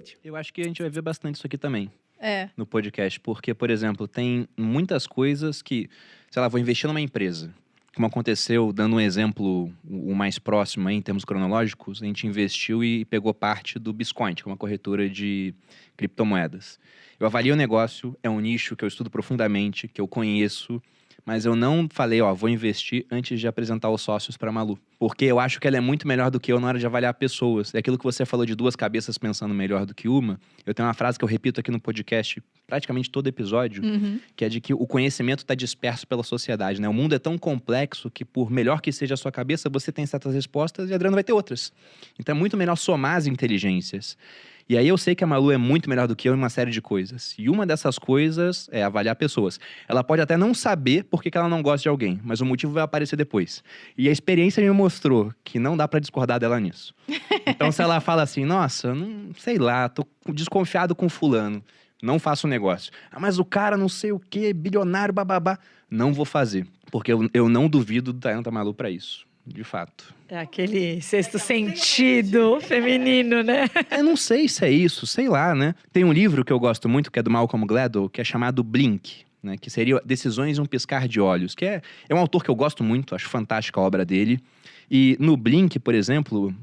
diferente. Eu acho que a gente vai ver bastante isso aqui também. É. No podcast, porque, por exemplo, tem muitas coisas que, sei lá, vou investir numa empresa. Como aconteceu, dando um exemplo o mais próximo aí, em termos cronológicos, a gente investiu e pegou parte do Biscoint, que é uma corretora de criptomoedas. Eu avalio o negócio, é um nicho que eu estudo profundamente, que eu conheço, mas eu não falei, vou investir antes de apresentar os sócios para a Malu. Porque eu acho que ela é muito melhor do que eu na hora de avaliar pessoas. É aquilo que você falou de duas cabeças pensando melhor do que uma. Eu tenho uma frase que eu repito aqui no podcast praticamente todo episódio, que é de que o conhecimento está disperso pela sociedade, né? O mundo é tão complexo que, por melhor que seja a sua cabeça, você tem certas respostas e a Adriana vai ter outras. Então é muito melhor somar as inteligências. E aí eu sei que a Malu é muito melhor do que eu em uma série de coisas. E uma dessas coisas é avaliar pessoas. Ela pode até não saber por que ela não gosta de alguém, mas o motivo vai aparecer depois. E a experiência me mostrou que não dá pra discordar dela nisso. Então se ela fala assim, nossa, não sei lá, tô desconfiado com fulano, não faço o negócio. Ah, mas o cara não sei o quê, bilionário, bababá. Não vou fazer, porque eu não duvido da Malu pra isso. De fato. É aquele sexto sentido feminino, né? Eu não sei se é isso, sei lá, né? Tem um livro que eu gosto muito, que é do Malcolm Gladwell, que é chamado Blink, né? Que seria Decisões em um Piscar de Olhos, que é um autor que eu gosto muito, acho fantástica a obra dele. E no Blink, por exemplo,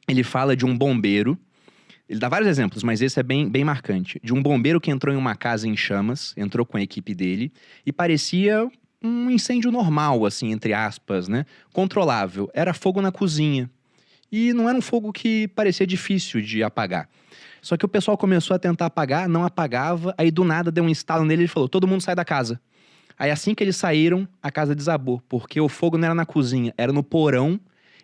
ele fala de um bombeiro. Ele dá vários exemplos, mas esse é bem marcante. De um bombeiro que entrou em uma casa em chamas, entrou com a equipe dele, e parecia um incêndio normal, assim, entre aspas, né? Controlável. Era fogo na cozinha. E não era um fogo que parecia difícil de apagar. Só que o pessoal começou a tentar apagar, não apagava, aí do nada deu um estalo nele e ele falou, todo mundo sai da casa. Aí assim que eles saíram, a casa desabou, porque o fogo não era na cozinha, era no porão,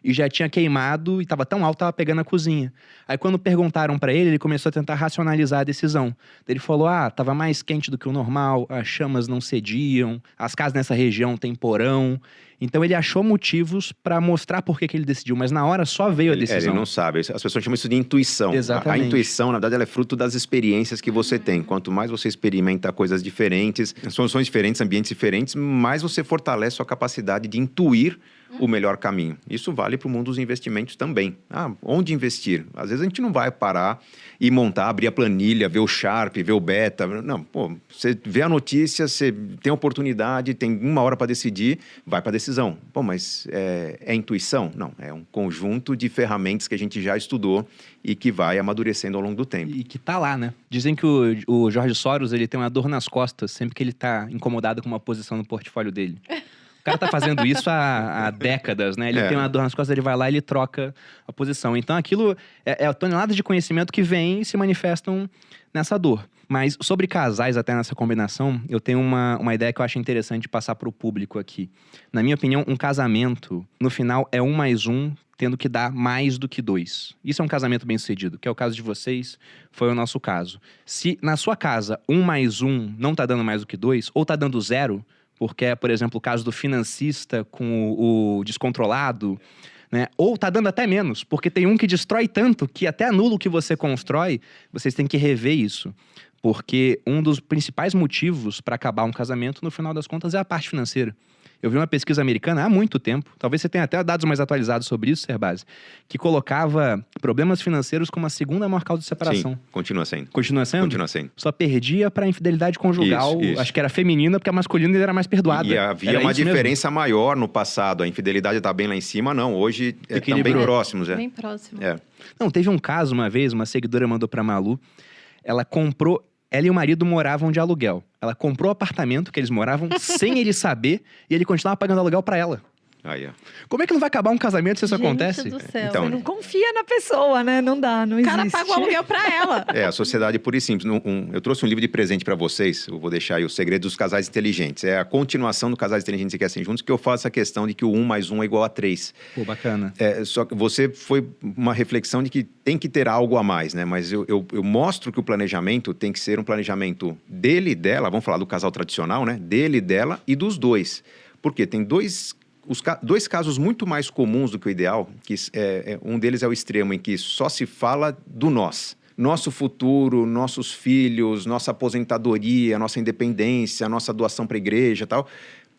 e já tinha queimado e estava tão alto, estava pegando a cozinha. Aí quando perguntaram para ele, ele começou a tentar racionalizar a decisão. Ele falou, estava mais quente do que o normal, as chamas não cediam, as casas nessa região têm porão. Então ele achou motivos para mostrar por que ele decidiu, mas na hora só veio a decisão. Ele não sabe, as pessoas chamam isso de intuição. Exatamente. A intuição, na verdade, ela é fruto das experiências que você tem. Quanto mais você experimenta coisas diferentes, soluções diferentes, ambientes diferentes, mais você fortalece sua capacidade de intuir o melhor caminho. Isso vale para o mundo dos investimentos também. Onde investir? Às vezes a gente não vai parar e montar, abrir a planilha, ver o Sharpe, ver o Beta. Não, você vê a notícia, você tem a oportunidade, tem 1 hora para decidir, vai para a decisão. Mas é intuição? Não, é um conjunto de ferramentas que a gente já estudou e que vai amadurecendo ao longo do tempo. E que tá lá, né? Dizem que o Jorge Soros, ele tem uma dor nas costas sempre que ele tá incomodado com uma posição no portfólio dele. O cara tá fazendo isso há décadas, né? Ele tem uma dor nas costas, ele vai lá e ele troca a posição. Então aquilo é toneladas de conhecimento que vem e se manifestam nessa dor. Mas sobre casais, até nessa combinação, eu tenho uma ideia que eu acho interessante passar para o público aqui. Na minha opinião, um casamento, no final, é 1+1, tendo que dar mais do que 2. Isso é um casamento bem sucedido, que é o caso de vocês, foi o nosso caso. Se na sua casa 1+1 não tá dando mais do que 2, ou tá dando 0, porque é, por exemplo, o caso do financista com o descontrolado, né? Ou tá dando até menos, porque tem um que destrói tanto que até anula o que você constrói, vocês têm que rever isso. Porque um dos principais motivos para acabar um casamento, no final das contas, é a parte financeira. Eu vi uma pesquisa americana há muito tempo, talvez você tenha até dados mais atualizados sobre isso, Serbasi, que colocava problemas financeiros como a segunda maior causa de separação. Sim, continua sendo. Continua sendo? Continua sendo. Só perdia para infidelidade conjugal, Isso. Acho que era feminina, porque a masculina era mais perdoada. E havia era uma diferença mesmo? maior no passado, a infidelidade está bem lá em cima, não, hoje estão bem próximos. Bem próximo. Não, teve um caso uma vez, uma seguidora mandou pra Malu, ela comprou... Ela e o marido moravam de aluguel. Ela comprou o apartamento que eles moravam sem ele saber e ele continuava pagando aluguel pra ela. Como é que não vai acabar um casamento se isso acontece? Gente do céu. Então, Você não confia na pessoa, né? Não dá, não O existe. cara paga o aluguel pra ela. A sociedade pura e simples. Eu trouxe um livro de presente para vocês, eu vou deixar aí, O Segredo dos Casais Inteligentes. É a continuação do Casais Inteligentes e Crescem Juntos, que eu faço a questão de que o 1+1 é igual a 3. Pô, bacana. Só que você foi uma reflexão de que tem que ter algo a mais, né? Mas eu mostro que o planejamento tem que ser um planejamento dele e dela, vamos falar do casal tradicional, né? Dele e dela e dos dois. Porque tem dois casos muito mais comuns do que o ideal, que um deles é o extremo em que só se fala do nós. Nosso futuro, nossos filhos, nossa aposentadoria, nossa independência, nossa doação para a igreja e tal.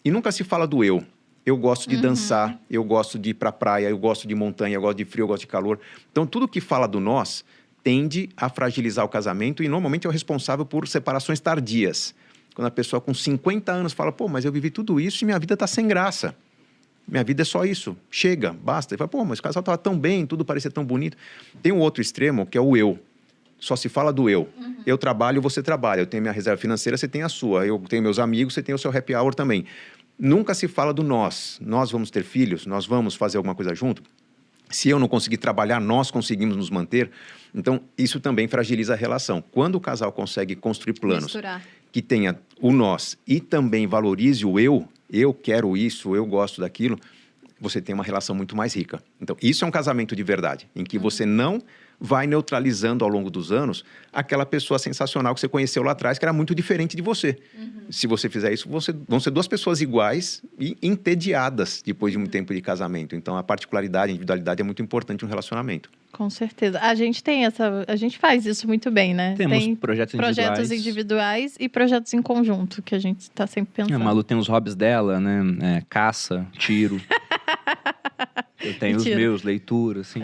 E nunca se fala do eu. Eu gosto de dançar, eu gosto de ir para a praia, eu gosto de montanha, eu gosto de frio, eu gosto de calor. Então, tudo que fala do nós tende a fragilizar o casamento e normalmente é o responsável por separações tardias. Quando a pessoa com 50 anos fala, pô, mas eu vivi tudo isso e minha vida está sem graça. Minha vida é só isso, chega, basta. E fala, pô, mas o casal estava tão bem, tudo parecia tão bonito. Tem um outro extremo que é o eu. Só se fala do eu. Eu trabalho, você trabalha. Eu tenho minha reserva financeira, você tem a sua. Eu tenho meus amigos, você tem o seu happy hour também. Nunca se fala do nós. Nós vamos ter filhos, nós vamos fazer alguma coisa junto. Se eu não conseguir trabalhar, nós conseguimos nos manter. Então, isso também fragiliza a relação. Quando o casal consegue construir planos que tenha o nós e também valorize o eu quero isso, eu gosto daquilo, você tem uma relação muito mais rica. Então, isso é um casamento de verdade, em que você não vai neutralizando ao longo dos anos aquela pessoa sensacional que você conheceu lá atrás, que era muito diferente de você. Se você fizer isso, vão ser duas pessoas iguais e entediadas depois de um tempo de casamento. Então, a particularidade, a individualidade é muito importante no relacionamento. Com certeza. A gente faz isso muito bem, né? Temos tem projetos individuais e projetos em conjunto, que a gente está sempre pensando. A Malu tem os hobbies dela, né? Caça, tiro. Eu tenho Mentira. os meus, leitura, assim.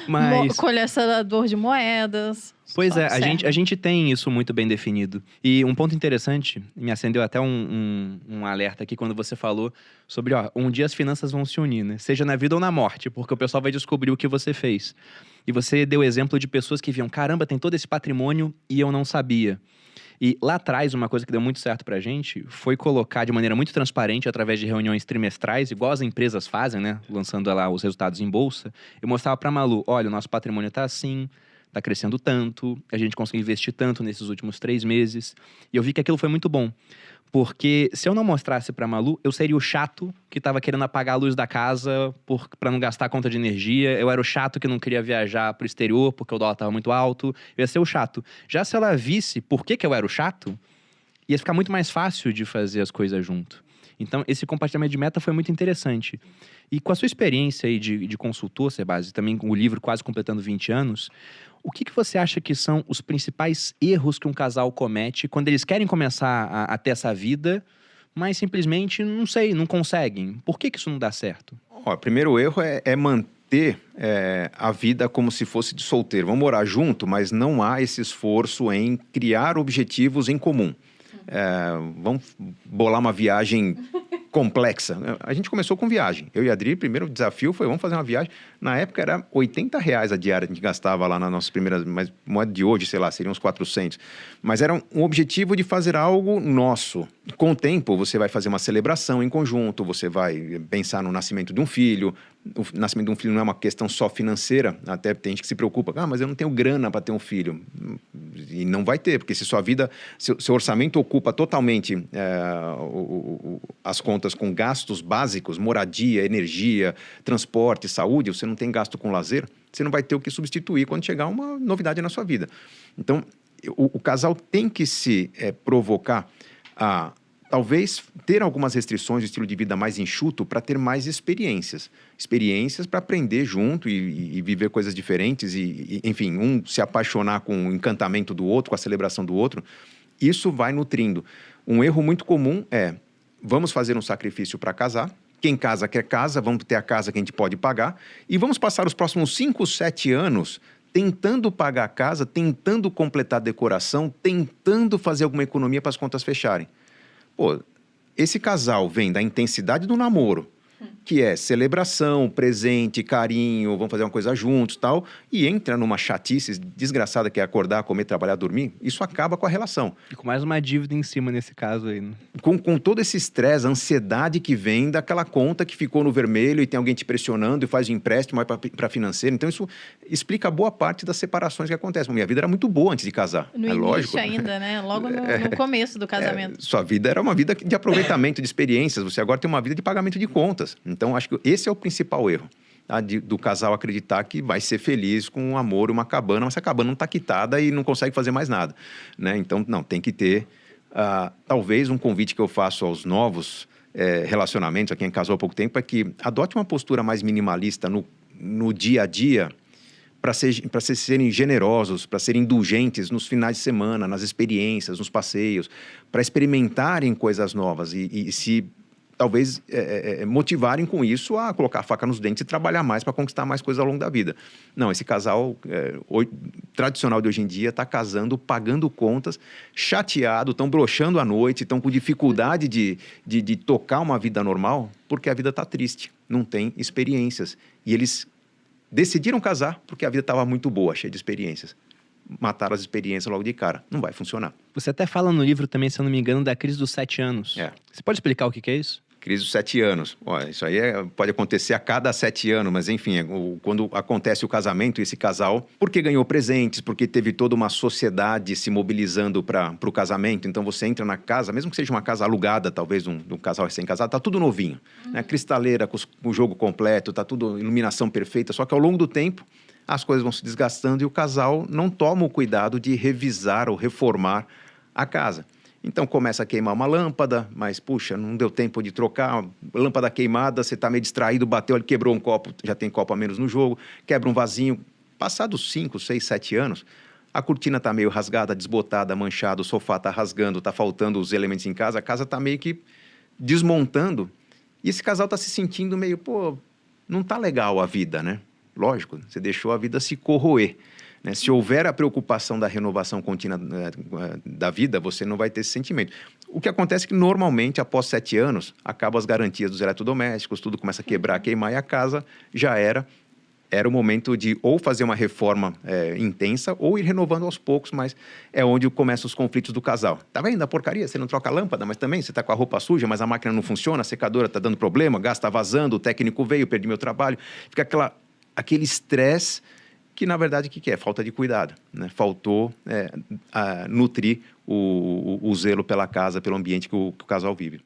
Mas... Colecionador de moedas. Pois é, Observe. a gente tem isso muito bem definido. E um ponto interessante, me acendeu até um alerta aqui quando você falou sobre, um dia as finanças vão se unir, né? Seja na vida ou na morte, porque o pessoal vai descobrir o que você fez. E você deu exemplo de pessoas que viam, caramba, tem todo esse patrimônio e eu não sabia. E lá atrás, uma coisa que deu muito certo pra gente foi colocar de maneira muito transparente, através de reuniões trimestrais, igual as empresas fazem, né? Lançando lá os resultados em bolsa. Eu mostrava pra Malu, olha, o nosso patrimônio tá assim, tá crescendo tanto, a gente conseguiu investir tanto nesses últimos 3 meses. E eu vi que aquilo foi muito bom. Porque se eu não mostrasse pra Malu, eu seria o chato que tava querendo apagar a luz da casa pra não gastar a conta de energia. Eu era o chato que não queria viajar pro exterior porque o dólar tava muito alto. Eu ia ser o chato. Já se ela visse por que eu era o chato, ia ficar muito mais fácil de fazer as coisas junto. Então, esse compartilhamento de meta foi muito interessante. E com a sua experiência aí de consultor, Sebasi, também com o livro quase completando 20 anos, o que você acha que são os principais erros que um casal comete quando eles querem começar a ter essa vida, mas simplesmente, não sei, não conseguem? Por que isso não dá certo? O primeiro erro é manter a vida como se fosse de solteiro. Vamos morar junto, mas não há esse esforço em criar objetivos em comum. Vamos bolar uma viagem complexa. A gente começou com viagem. Eu e a Adri, o primeiro desafio foi, vamos fazer uma viagem. Na época era R$80 a diária que a gente gastava lá nas nossas primeiras, mas moeda de hoje, sei lá, seriam uns 400. Mas era um objetivo de fazer algo nosso. Com o tempo, você vai fazer uma celebração em conjunto, você vai pensar no nascimento de um filho. O nascimento de um filho não é uma questão só financeira, até tem gente que se preocupa, mas eu não tenho grana para ter um filho. E não vai ter, porque se sua vida, seu orçamento ocupa totalmente as contas com gastos básicos, moradia, energia, transporte, saúde, você não tem gasto com lazer, você não vai ter o que substituir quando chegar uma novidade na sua vida. Então, o casal tem que se provocar a talvez ter algumas restrições de estilo de vida mais enxuto para ter mais experiências. Experiências para aprender junto e viver coisas diferentes e, enfim, um se apaixonar com o encantamento do outro, com a celebração do outro. Isso vai nutrindo. Um erro muito comum é, vamos fazer um sacrifício para casar. Quem casa quer casa, vamos ter a casa que a gente pode pagar. E vamos passar os próximos 5, 7 anos tentando pagar a casa, tentando completar a decoração, tentando fazer alguma economia para as contas fecharem. Pô, esse casal vem da intensidade do namoro, que é celebração, presente, carinho, vamos fazer uma coisa juntos e tal, e entra numa chatice desgraçada que é acordar, comer, trabalhar, dormir, isso acaba com a relação. E com mais uma dívida em cima nesse caso aí, né? Com todo esse estresse, a ansiedade que vem daquela conta que ficou no vermelho e tem alguém te pressionando e faz um empréstimo para financeiro. Então, isso explica boa parte das separações que acontecem. Minha vida era muito boa antes de casar. No início lógico. Ainda, né? Logo no começo do casamento. Sua vida era uma vida de aproveitamento de experiências. Você agora tem uma vida de pagamento de contas. Então, acho que esse é o principal erro. Tá? Do casal acreditar que vai ser feliz com um amor, uma cabana, mas a cabana não está quitada e não consegue fazer mais nada. Né? Então, não, tem que ter... talvez um convite que eu faço aos novos relacionamentos, a quem casou há pouco tempo, é que adote uma postura mais minimalista no dia a dia para serem generosos, para serem indulgentes nos finais de semana, nas experiências, nos passeios, para experimentarem coisas novas e se talvez motivarem com isso a colocar a faca nos dentes e trabalhar mais para conquistar mais coisas ao longo da vida. Não, esse casal tradicional de hoje em dia está casando, pagando contas, chateado, estão broxando à noite, estão com dificuldade de tocar uma vida normal, porque a vida está triste, não tem experiências. E eles decidiram casar porque a vida estava muito boa, cheia de experiências. Mataram as experiências logo de cara. Não vai funcionar. Você até fala no livro também, se eu não me engano, da crise dos 7 anos. Você pode explicar o que é isso? Crise dos 7 anos. Olha, isso aí pode acontecer a cada 7 anos, mas enfim, quando acontece o casamento, esse casal, porque ganhou presentes, porque teve toda uma sociedade se mobilizando para o casamento, então você entra na casa, mesmo que seja uma casa alugada, talvez um casal recém-casado, tá tudo novinho, né? Cristaleira, com o jogo completo, tá tudo iluminação perfeita, só que ao longo do tempo, as coisas vão se desgastando e o casal não toma o cuidado de revisar ou reformar a casa. Então começa a queimar uma lâmpada, mas puxa, não deu tempo de trocar, lâmpada queimada, você está meio distraído, bateu, ele quebrou um copo, já tem copo a menos no jogo, quebra um vasinho. Passados 5, 6, 7 anos, a cortina está meio rasgada, desbotada, manchada, o sofá está rasgando, está faltando os elementos em casa, a casa está meio que desmontando e esse casal está se sentindo meio, pô, não está legal a vida, né? Lógico, você deixou a vida se corroer, né? Se houver a preocupação da renovação contínua da vida, você não vai ter esse sentimento. O que acontece é que, normalmente, após 7 anos, acabam as garantias dos eletrodomésticos, tudo começa a quebrar, a queimar, e a casa já era o momento de ou fazer uma reforma intensa ou ir renovando aos poucos, mas é onde começam os conflitos do casal. Tá vendo a porcaria? Você não troca a lâmpada, mas também você tá com a roupa suja, mas a máquina não funciona, a secadora tá dando problema, o gás tá vazando, o técnico veio, eu perdi meu trabalho. Fica aquele estresse que, na verdade, o que é? Falta de cuidado, né? Faltou nutrir o zelo pela casa, pelo ambiente que o casal vive.